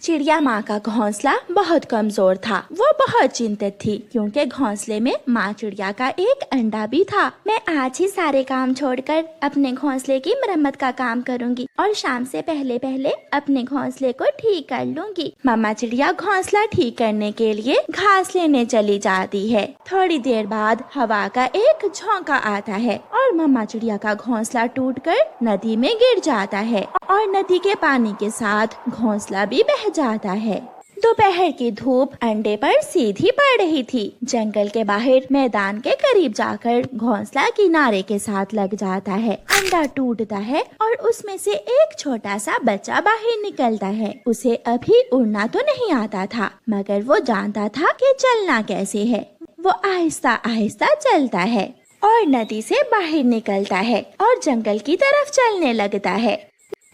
चिड़िया माँ का घोंसला बहुत कमजोर था। वो बहुत चिंतित थी क्योंकि घोंसले में माँ चिड़िया का एक अंडा भी था। मैं आज ही सारे काम छोड़कर अपने घोंसले की मरम्मत का काम करूँगी और शाम से पहले पहले अपने घोंसले को ठीक कर लूँगी। मम्मा चिड़िया घोंसला ठीक करने के लिए घास लेने चली जाती है। थोड़ी देर बाद हवा का एक झोंका आता है और मम्मा चिड़िया का घोंसला टूटकर नदी में गिर जाता है और नदी के पानी के साथ घोंसला भी बह जाता है। दोपहर की धूप अंडे पर सीधी पड़ रही थी। जंगल के बाहर मैदान के करीब जाकर घोंसला किनारे के साथ लग जाता है। अंडा टूटता है और उसमें से एक छोटा सा बच्चा बाहर निकलता है। उसे अभी उड़ना तो नहीं आता था, मगर वो जानता था कि चलना कैसे है। वो आहिस्ता आहिस्ता चलता है और नदी से बाहर निकलता है और जंगल की तरफ चलने लगता है।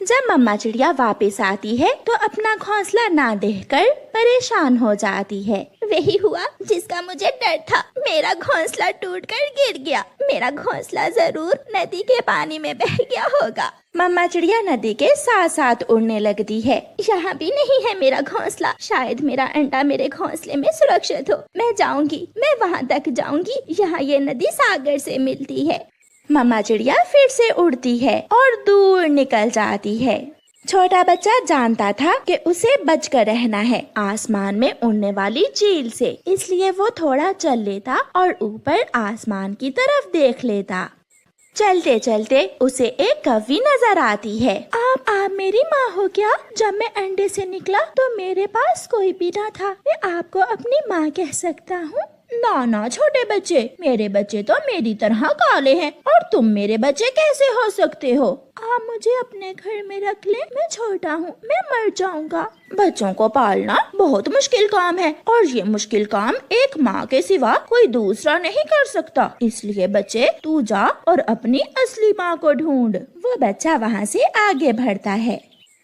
जब मम्मा चिड़िया वापस आती है तो अपना घोंसला ना देखकर परेशान हो जाती है। वही हुआ जिसका मुझे डर था। मेरा घोंसला टूटकर गिर गया। मेरा घोंसला जरूर नदी के पानी में बह गया होगा। मम्मा चिड़िया नदी के साथ साथ उड़ने लगती है। यहाँ भी नहीं है मेरा घोंसला। शायद मेरा अंडा मेरे घोंसले में सुरक्षित हो। मैं जाऊंगी, मैं वहाँ तक जाऊंगी। यहाँ ये नदी सागर से मिलती है। मम्मा चिड़िया फिर से उड़ती है और दूर निकल जाती है। छोटा बच्चा जानता था कि उसे बचकर रहना है आसमान में उड़ने वाली चील से, इसलिए वो थोड़ा चल लेता और ऊपर आसमान की तरफ देख लेता। चलते चलते उसे एक कौवी नजर आती है। आप मेरी माँ हो क्या? जब मैं अंडे से निकला तो मेरे पास कोई भी न था। मैं आपको अपनी माँ कह सकता हूँ? ना छोटे बच्चे, मेरे बच्चे तो मेरी तरह काले हैं और तुम मेरे बच्चे कैसे हो सकते हो? आप मुझे अपने घर में रख ले। मैं छोटा हूँ, मैं मर जाऊंगा। बच्चों को पालना बहुत मुश्किल काम है और ये मुश्किल काम एक माँ के सिवा कोई दूसरा नहीं कर सकता। इसलिए बच्चे तू जा और अपनी असली माँ को ढूंढ। वो बच्चा वहाँ से आगे बढ़ता है।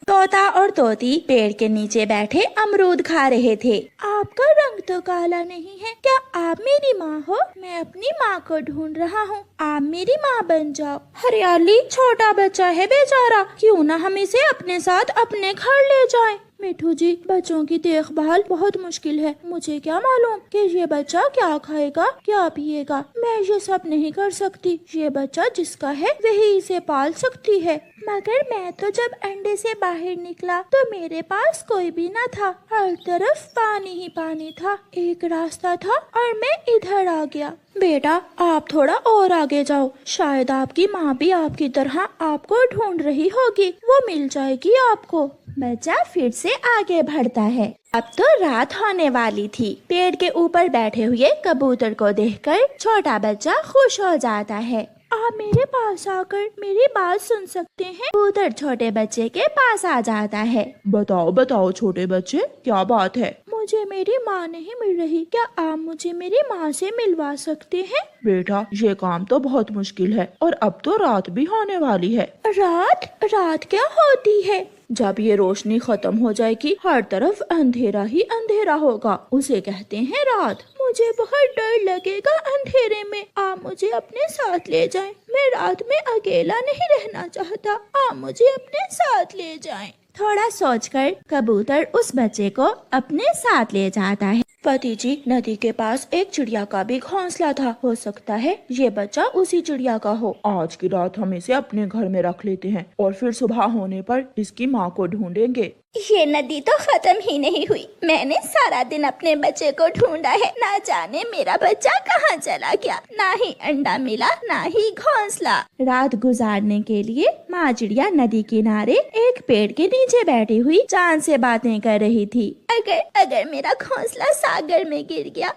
तोता और तोती पेड़ के नीचे बैठे अमरूद खा रहे थे। आपका रंग तो काला नहीं है, क्या आप मेरी माँ हो? मैं अपनी माँ को ढूंढ रहा हूँ, आप मेरी माँ बन जाओ। हरियाली छोटा बच्चा है बेचारा, क्यों ना हम इसे अपने साथ अपने घर ले जाएं। मिठू जी, बच्चों की देखभाल बहुत मुश्किल है। मुझे क्या मालूम कि ये बच्चा क्या खाएगा, क्या पिएगा। मैं ये सब नहीं कर सकती। ये बच्चा जिसका है वही इसे पाल सकती है। मगर मैं तो जब अंडे से बाहर निकला तो मेरे पास कोई भी न था। हर तरफ पानी ही पानी था। एक रास्ता था और मैं इधर आ गया। बेटा, आप थोड़ा और आगे जाओ। शायद आपकी माँ भी आपकी तरह आपको ढूंढ रही होगी। वो मिल जाएगी आपको। बच्चा फिर से आगे बढ़ता है। अब तो रात होने वाली थी। पेड़ के ऊपर बैठे हुए कबूतर को देखकर छोटा बच्चा खुश हो जाता है। आप मेरे पास आकर मेरी बात सुन सकते हैं? कबूतर छोटे बच्चे के पास आ जाता है। बताओ छोटे बच्चे, क्या बात है? मुझे मेरी माँ नहीं मिल रही। क्या आप मुझे मेरी माँ से मिलवा सकते हैं? बेटा, ये काम तो बहुत मुश्किल है और अब तो रात भी होने वाली है। रात क्या होती है? जब ये रोशनी खत्म हो जाएगी हर तरफ अंधेरा ही अंधेरा होगा, उसे कहते हैं रात। मुझे बहुत डर लगेगा अंधेरे में। आप मुझे अपने साथ ले जाएं। मैं रात में अकेला नहीं रहना चाहता। आप मुझे अपने साथ ले जाएं। थोड़ा सोचकर कबूतर उस बच्चे को अपने साथ ले जाता है। पति जी, नदी के पास एक चिड़िया का भी घोंसला था। हो सकता है ये बच्चा उसी चिड़िया का हो। आज की रात हम इसे अपने घर में रख लेते हैं और फिर सुबह होने पर इसकी माँ को ढूंढेंगे। ये नदी तो खत्म ही नहीं हुई। मैंने सारा दिन अपने बच्चे को ढूंढा है। ना जाने मेरा बच्चा कहाँ चला गया। ना ही अंडा मिला, ना ही घोंसला। रात गुजारने के लिए माँ चिड़िया नदी किनारे एक पेड़ के नीचे बैठी हुई चांद से बातें कर रही थी। अगर मेरा घोंसला सागर में गिर गया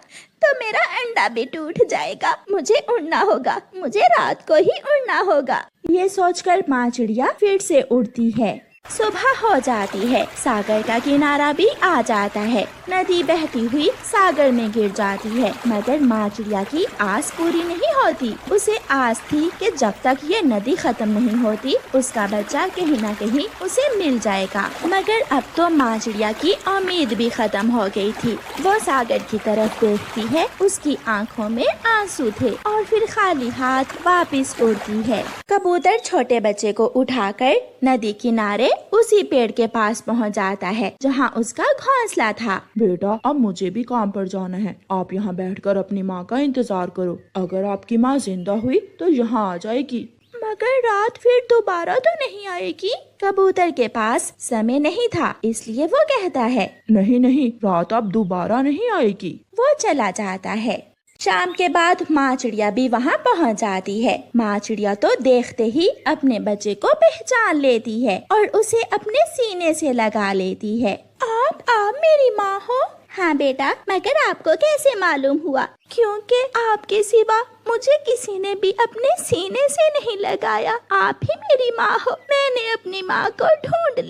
तो मेरा अंडा भी टूट जाएगा। मुझे उड़ना होगा, मुझे रात को ही उड़ना होगा। ये सोचकर माँ चिड़िया फिर से उड़ती है। सुबह हो जाती है। सागर का किनारा भी आ जाता है। नदी बहती हुई सागर में गिर जाती है। मगर माँ चिड़िया की आस पूरी नहीं होती। उसे आस थी कि जब तक ये नदी खत्म नहीं होती उसका बच्चा कहीं न कहीं उसे मिल जाएगा। मगर अब तो माँ चिड़िया की उम्मीद भी खत्म हो गई थी। वो सागर की तरफ देखती है। उसकी आँखों में आंसू थे और फिर खाली हाथ वापस उड़ती है। कबूतर छोटे बच्चे को उठाकर नदी किनारे उसी पेड़ के पास पहुंच जाता है जहां उसका घोंसला था। बेटा, अब मुझे भी काम पर जाना है। आप यहाँ बैठकर अपनी माँ का इंतजार करो। अगर आपकी माँ जिंदा हुई तो यहाँ आ जाएगी। मगर रात फिर दोबारा तो नहीं आएगी। कबूतर के पास समय नहीं था, इसलिए वो कहता है नहीं नहीं, रात अब दोबारा नहीं आएगी। वो चला जाता है। शाम के बाद माँ चिड़िया भी वहाँ पहुँच जाती है। माँ चिड़िया तो देखते ही अपने बच्चे को पहचान लेती है और उसे अपने सीने से लगा लेती है। आप मेरी माँ हो? हाँ बेटा, मगर आपको कैसे मालूम हुआ? क्योंकि आपके सिवा मुझे किसी ने भी अपने सीने से नहीं लगाया। आप ही मेरी माँ हो। मैंने अपनी माँ को ढूंढ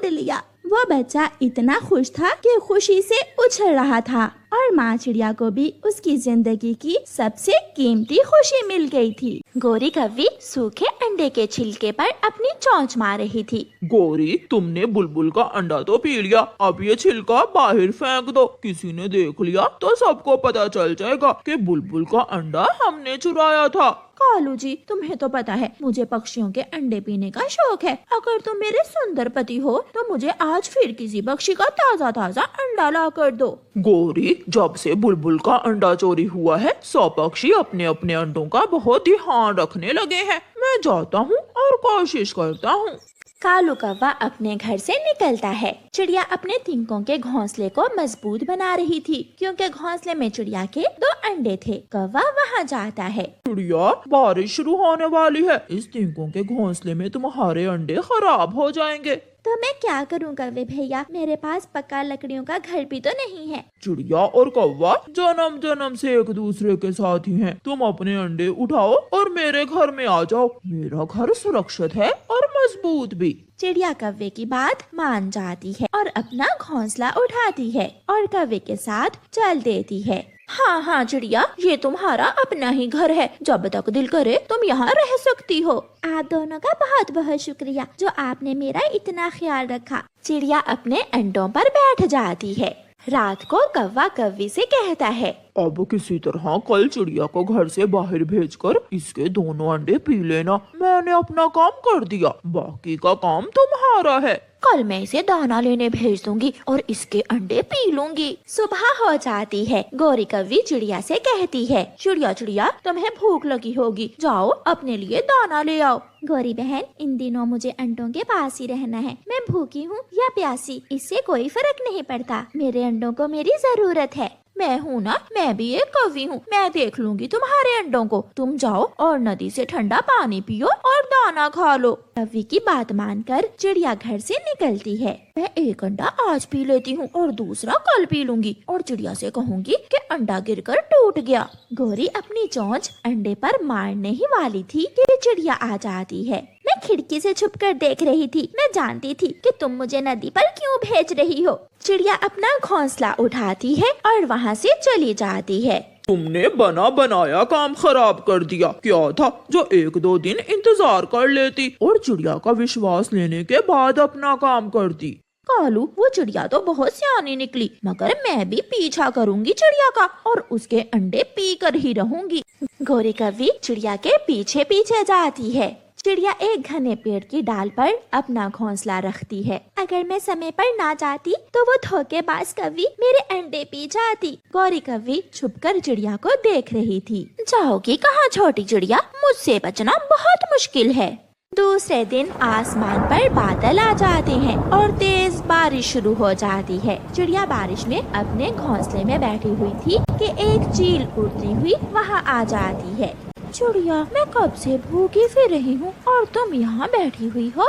लिया। वो बच्चा इतना खुश था कि खुशी से उछल रहा था और माँ चिड़िया को भी उसकी जिंदगी की सबसे कीमती खुशी मिल गई थी। गोरी कव्वी सूखे अंडे के छिलके पर अपनी चोंच मार रही थी। गोरी, तुमने बुलबुल का अंडा तो पी लिया, अब ये छिलका बाहर फेंक दो। किसी ने देख लिया तो सबको पता चल जाएगा कि बुलबुल का अंडा हमने चुराया था। कालू जी, तुम्हें तो पता है मुझे पक्षियों के अंडे पीने का शौक है। अगर तुम मेरे सुंदर पति हो तो मुझे आज फिर किसी पक्षी का ताज़ा ताज़ा अंडा ला कर दो। गोरी, जब से बुलबुल का अंडा चोरी हुआ है, सब पक्षी अपने अपने अंडों का बहुत ध्यान रखने लगे हैं। मैं जाता हूँ और कोशिश करता हूँ। कालू कौवा अपने घर से निकलता है। चिड़िया अपने तिनकों के घोंसले को मजबूत बना रही थी, क्योंकि घोंसले में चिड़िया के 2 अंडे थे। कौवा वहाँ जाता है। चिड़िया, बारिश शुरू होने वाली है। इस तिनकों के घोंसले में तुम्हारे अंडे खराब हो जाएंगे। तो मैं क्या करूं कौवे भैया, मेरे पास पक्का लकड़ियों का घर भी तो नहीं है। चिड़िया और कौवा जन्म जन्म से एक दूसरे के साथ ही हैं। तुम अपने अंडे उठाओ और मेरे घर में आ जाओ। मेरा घर सुरक्षित है और मजबूत भी। चिड़िया कौवे की बात मान जाती है और अपना घोंसला उठाती है और कौवे के साथ चल देती है। हाँ चिड़िया, ये तुम्हारा अपना ही घर है। जब तक दिल करे तुम यहाँ रह सकती हो। आप दोनों का बहुत बहुत शुक्रिया जो आपने मेरा इतना ख्याल रखा। चिड़िया अपने अंडों पर बैठ जाती है। रात को कौवा कौवी से कहता है, अब किसी तरह कल चिड़िया को घर से बाहर भेजकर इसके दोनों अंडे पी लेना। मैंने अपना काम कर दिया, बाकी का काम तुम्हारा है। कल मैं इसे दाना लेने भेज दूंगी और इसके अंडे पी लूंगी। सुबह हो जाती है। गोरी कौवी चिड़िया से कहती है, चिड़िया तुम्हें भूख लगी होगी, जाओ अपने लिए दाना ले आओ। गोरी बहन, इन दिनों मुझे अंडों के पास ही रहना है। मैं भूखी हूँ या प्यासी, इससे कोई फर्क नहीं पड़ता। मेरे अंडों को मेरी जरूरत है। मैं हूँ ना, मैं भी एक कौवी हूँ। मैं देख लूंगी तुम्हारे अंडों को। तुम जाओ और नदी से ठंडा पानी पियो और दाना खा लो। कौवी की बात मानकर चिड़िया घर से निकलती है। मैं एक अंडा आज पी लेती हूँ और दूसरा कल पी लूंगी और चिड़िया से कहूँगी कि अंडा गिरकर टूट गया। गोरी अपनी चोंच अंडे पर मारने ही वाली थी कि चिड़िया आ जाती है। मैं खिड़की से छुपकर देख रही थी। मैं जानती थी कि तुम मुझे नदी पर क्यों भेज रही हो। चिड़िया अपना घोंसला उठाती है और वहाँ से चली जाती है। तुमने बना बनाया काम खराब कर दिया। क्या था जो 1-2 दिन इंतजार कर लेती और चिड़िया का विश्वास लेने के बाद अपना काम करती। कालू, वो चिड़िया तो बहुत सियानी निकली, मगर मैं भी पीछा करूंगी चिड़िया का और उसके अंडे पी कर ही रहूंगी। गोरी कौवी चिड़िया के पीछे पीछे जाती है। चिड़िया एक घने पेड़ की डाल पर अपना घोंसला रखती है। अगर मैं समय पर ना जाती तो वो धोखेबाज कौवी मेरे अंडे पी जाती। गोरी कौवी छुपकर चिड़िया को देख रही थी। जाओगी कहाँ छोटी चिड़िया, मुझसे बचना बहुत मुश्किल है। दूसरे दिन आसमान पर बादल आ जाते हैं और तेज बारिश शुरू हो जाती है। चिड़िया बारिश में अपने घोंसले में बैठी हुई थी कि एक चील उड़ती हुई वहाँ आ जाती है। चिड़िया, मैं कब से भूखी फिर रही हूँ और तुम यहाँ बैठी हुई हो।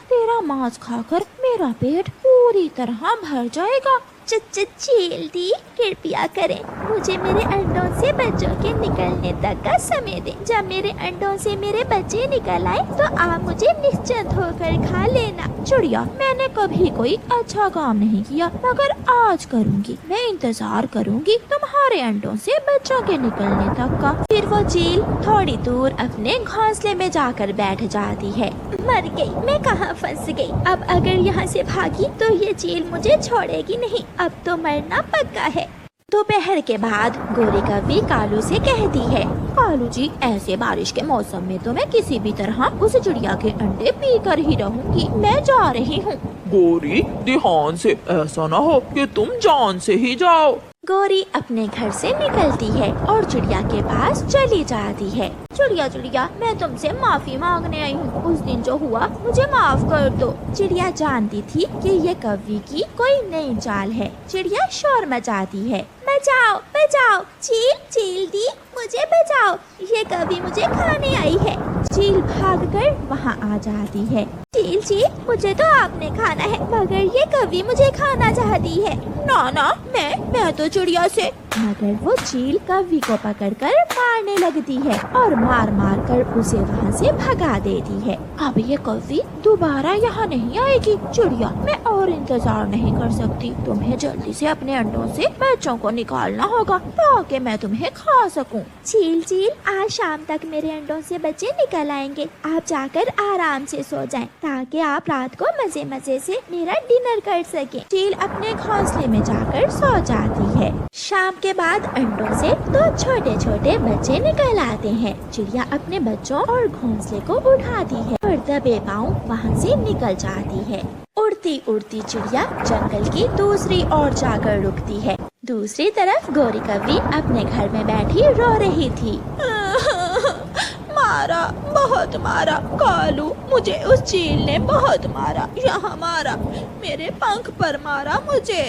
तेरा मांस खाकर मेरा पेट पूरी तरह भर जाएगा। चील दी, कृपया करें, मुझे मेरे अंडों से बच्चों के निकलने तक का समय दें। जब मेरे अंडों से मेरे बच्चे निकल आए तो आप मुझे निश्चिंत होकर खा लेना। चिड़िया, मैंने कभी कोई अच्छा काम नहीं किया, मगर आज करूँगी। मैं इंतजार करूँगी तुम्हारे अंडों से बच्चों के निकलने तक का। फिर वो चील थोड़ी दूर अपने घोंसले में जाकर बैठ जाती है। मर गई, मैं कहाँ फंस गई। अब अगर यहाँ से भागी तो ये चील मुझे छोड़ेगी नहीं। अब तो मरना पक्का है। दोपहर के बाद गोरी कौवी कालू से कहती है, कालू जी, ऐसे बारिश के मौसम में तो मैं किसी भी तरह उस चिड़िया के अंडे पी कर ही रहूंगी। मैं जा रही हूँ। गोरी, ध्यान से, ऐसा ना हो कि तुम जान से ही जाओ। गोरी अपने घर से निकलती है और चिड़िया के पास चली जाती है। चिड़िया चिड़िया, मैं तुमसे माफी मांगने आई हूँ। उस दिन जो हुआ मुझे माफ कर दो। चिड़िया जानती थी कि ये कौवी की कोई नई चाल है। चिड़िया शोर मचाती है, बचाओ बचाओ, चील चील दी, मुझे बचाओ, ये कौवी मुझे खाने आई है। चील भागकर वहाँ आ जाती है। चील चील, मुझे तो आपने खाना है, मगर ये कौवी मुझे खाना चाहती है। ना ना, मैं तो चिड़िया से। मगर वो चील कौवी को पकड़कर मारने लगती है और मार मार कर उसे वहाँ से भगा देती है। अब ये कौवी दोबारा यहाँ नहीं आएगी। चिड़िया, मैं और इंतजार नहीं कर सकती। तुम्हें जल्दी से अपने अंडों से बच्चों को निकालना होगा ताकि मैं तुम्हें खा सकूं। चील चील, आज शाम तक मेरे अंडों से बच्चे निकल आएंगे। आप जाकर आराम से सो जाएं ताकि आप रात को मजे मजे से मेरा डिनर कर सकें। चील अपने घोंसले में जाकर सो जाती है। शाम के बाद अंडों से दो छोटे छोटे बच्चे निकल आते हैं। चिड़िया अपने बच्चों और घोंसले को उठाती है और दबे पाँव वहाँ से निकल जाती है। उड़ती उड़ती चिड़िया जंगल की दूसरी ओर जाकर रुकती है। दूसरी तरफ गोरी कौवी अपने घर में बैठी रो रही थी। मारा, बहुत मारा कालू, मुझे उस चील ने बहुत मारा। यहाँ मारा, मेरे पंख पर मारा मुझे।